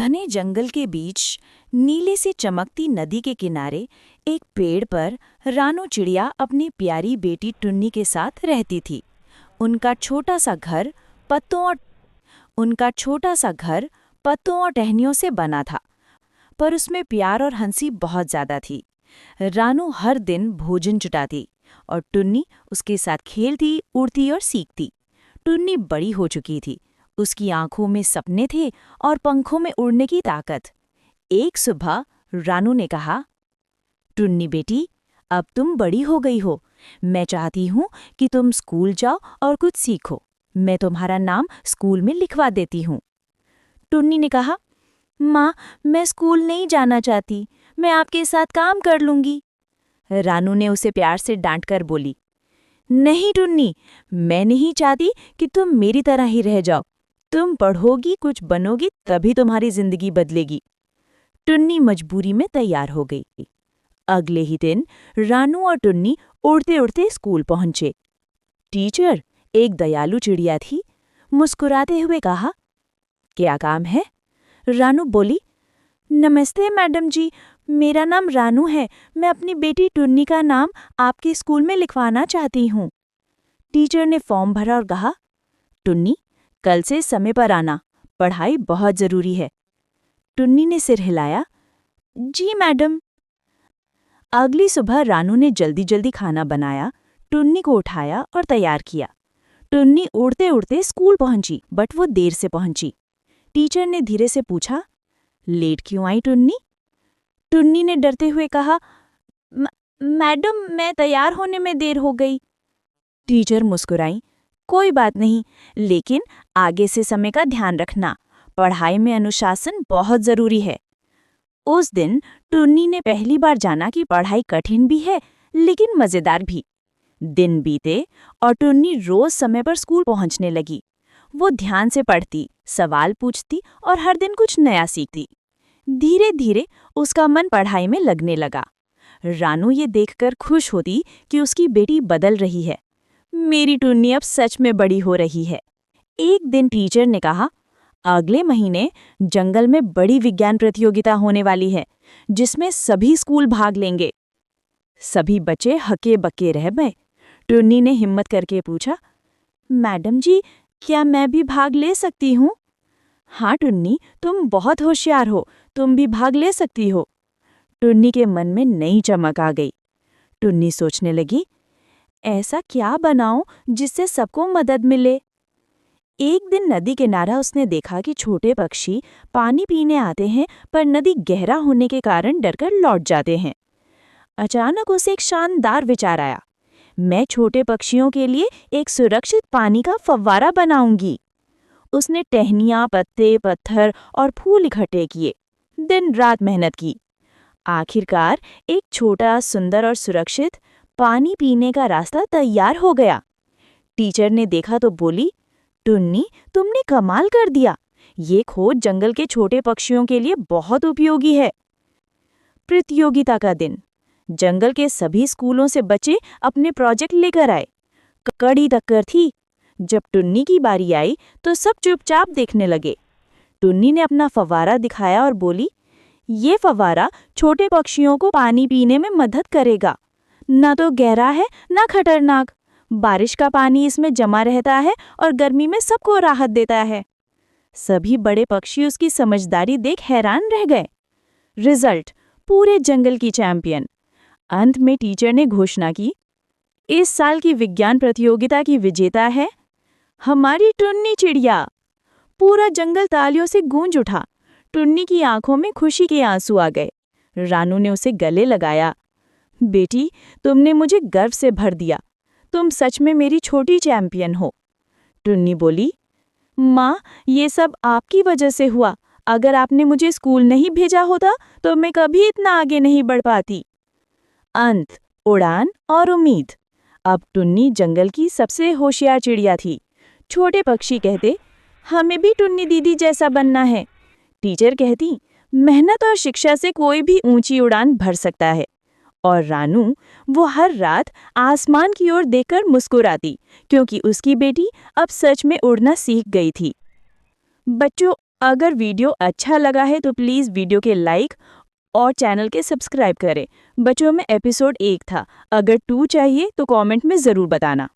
घने जंगल के बीच नीले से चमकती नदी के किनारे एक पेड़ पर रानू चिड़िया अपनी प्यारी बेटी टुन्नी के साथ रहती थी। उनका छोटा सा घर पत्तों और उनका छोटा सा घर पत्तों और टहनियों से बना था, पर उसमें प्यार और हंसी बहुत ज्यादा थी। रानू हर दिन भोजन जुटाती और टुन्नी उसके साथ खेलती, उड़ती और सीखती। टुन्नी बड़ी हो चुकी थी, उसकी आंखों में सपने थे और पंखों में उड़ने की ताकत। एक सुबह रानू ने कहा, टुन्नी बेटी, अब तुम बड़ी हो गई हो। मैं चाहती हूँ कि तुम स्कूल जाओ और कुछ सीखो। मैं तुम्हारा नाम स्कूल में लिखवा देती हूँ। टुन्नी ने कहा, माँ, मैं स्कूल नहीं जाना चाहती, मैं आपके साथ काम कर लूंगी। रानू ने उसे प्यार से डांटकर बोली, नहीं टुन्नी, मैं नहीं चाहती कि तुम मेरी तरह ही रह जाओ। तुम पढ़ोगी, कुछ बनोगी, तभी तुम्हारी जिंदगी बदलेगी। टुन्नी मजबूरी में तैयार हो गई। अगले ही दिन रानू और टुन्नी उड़ते उड़ते स्कूल पहुंचे। टीचर, एक दयालु चिड़िया थी, मुस्कुराते हुए कहा, क्या काम है? रानू बोली, नमस्ते मैडम जी, मेरा नाम रानू है। मैं अपनी बेटी टुन्नी का नाम आपके स्कूल में लिखवाना चाहती हूँ। टीचर ने फॉर्म भरा और कहा, टुन्नी, कल से समय पर आना, पढ़ाई बहुत जरूरी है। टुन्नी ने सिर हिलाया, जी मैडम। अगली सुबह रानू ने जल्दी जल्दी खाना बनाया, टुन्नी को उठाया और तैयार किया। टुन्नी उड़ते उड़ते स्कूल पहुंची, बट वो देर से पहुंची। टीचर ने धीरे से पूछा, लेट क्यों आई टुन्नी? टुन्नी ने डरते हुए कहा, मैडम, मैं तैयार होने में देर हो गई। टीचर मुस्कुराई, कोई बात नहीं, लेकिन आगे से समय का ध्यान रखना। पढ़ाई में अनुशासन बहुत जरूरी है। उस दिन टुन्नी ने पहली बार जाना कि पढ़ाई कठिन भी है, लेकिन मजेदार भी। दिन बीते और टुन्नी रोज समय पर स्कूल पहुंचने लगी। वो ध्यान से पढ़ती, सवाल पूछती और हर दिन कुछ नया सीखती। धीरे धीरे उसका मन पढ़ाई में लगने लगा। रानू ये देखकर खुश होती कि उसकी बेटी बदल रही है। मेरी टुन्नी अब सच में बड़ी हो रही है। एक दिन टीचर ने कहा, अगले महीने जंगल में बड़ी विज्ञान प्रतियोगिता होने वाली है, जिसमें सभी स्कूल भाग लेंगे। सभी बच्चे हके बके रह गए। टुन्नी ने हिम्मत करके पूछा, मैडम जी, क्या मैं भी भाग ले सकती हूँ? हाँ टुन्नी, तुम बहुत होशियार हो, तुम भी भाग ले सकती हो। टुन्नी के मन में नई चमक आ गई। टुन्नी सोचने लगी, ऐसा क्या बनाऊं जिससे सबको मदद मिले? एक दिन नदी किनारा उसने देखा कि छोटे पक्षी पानी पीने आते हैं, पर नदी गहरा होने के कारण डरकर लौट जाते हैं। अचानक उसे एक शानदार विचार आया, मैं छोटे पक्षियों के लिए एक सुरक्षित पानी का फव्वारा बनाऊंगी। उसने टहनियाँ, पत्ते, पत्थर और फूल इकट्ठे किए, दिन रात मेहनत की। आखिरकार एक छोटा, सुंदर और सुरक्षित पानी पीने का रास्ता तैयार हो गया। टीचर ने देखा तो बोली, टुन्नी, तुमने कमाल कर दिया। ये खोज जंगल के छोटे पक्षियों के लिए बहुत उपयोगी है। प्रतियोगिता का दिन। जंगल के सभी स्कूलों से बच्चे अपने प्रोजेक्ट लेकर आए। कड़ी टक्कर थी। जब टुन्नी की बारी आई तो सब चुपचाप देखने लगे। टुन्नी ने अपना फव्वारा दिखाया और बोली, ये फव्वारा छोटे पक्षियों को पानी पीने में मदद करेगा। न तो गहरा है, न खतरनाक। बारिश का पानी इसमें जमा रहता है और गर्मी में सबको राहत देता है। सभी बड़े पक्षी उसकी समझदारी देख हैरान रह गए। रिजल्ट, पूरे जंगल की चैंपियन। अंत में टीचर ने घोषणा की, इस साल की विज्ञान प्रतियोगिता की विजेता है हमारी टुन्नी चिड़िया। पूरा जंगल तालियों से गूंज उठा। टुन्नी की आंखों में खुशी के आंसू आ गए। रानू ने उसे गले लगाया, बेटी, तुमने मुझे गर्व से भर दिया। तुम सच में मेरी छोटी चैंपियन हो। टुन्नी बोली, माँ, ये सब आपकी वजह से हुआ। अगर आपने मुझे स्कूल नहीं भेजा होता तो मैं कभी इतना आगे नहीं बढ़ पाती। अंत, उड़ान और उम्मीद। अब टुन्नी जंगल की सबसे होशियार चिड़िया थी। छोटे पक्षी कहते, हमें भी टुन्नी दीदी जैसा बनना है। टीचर कहती, मेहनत और शिक्षा से कोई भी ऊंची उड़ान भर सकता है। और रानू, वो हर रात आसमान की ओर देखकर मुस्कुराती, क्योंकि उसकी बेटी अब सच में उड़ना सीख गई थी। बच्चों, अगर वीडियो अच्छा लगा है तो प्लीज़ वीडियो के लाइक और चैनल के सब्सक्राइब करें। बच्चों में एपिसोड 1 था, अगर 2 चाहिए तो कमेंट में ज़रूर बताना।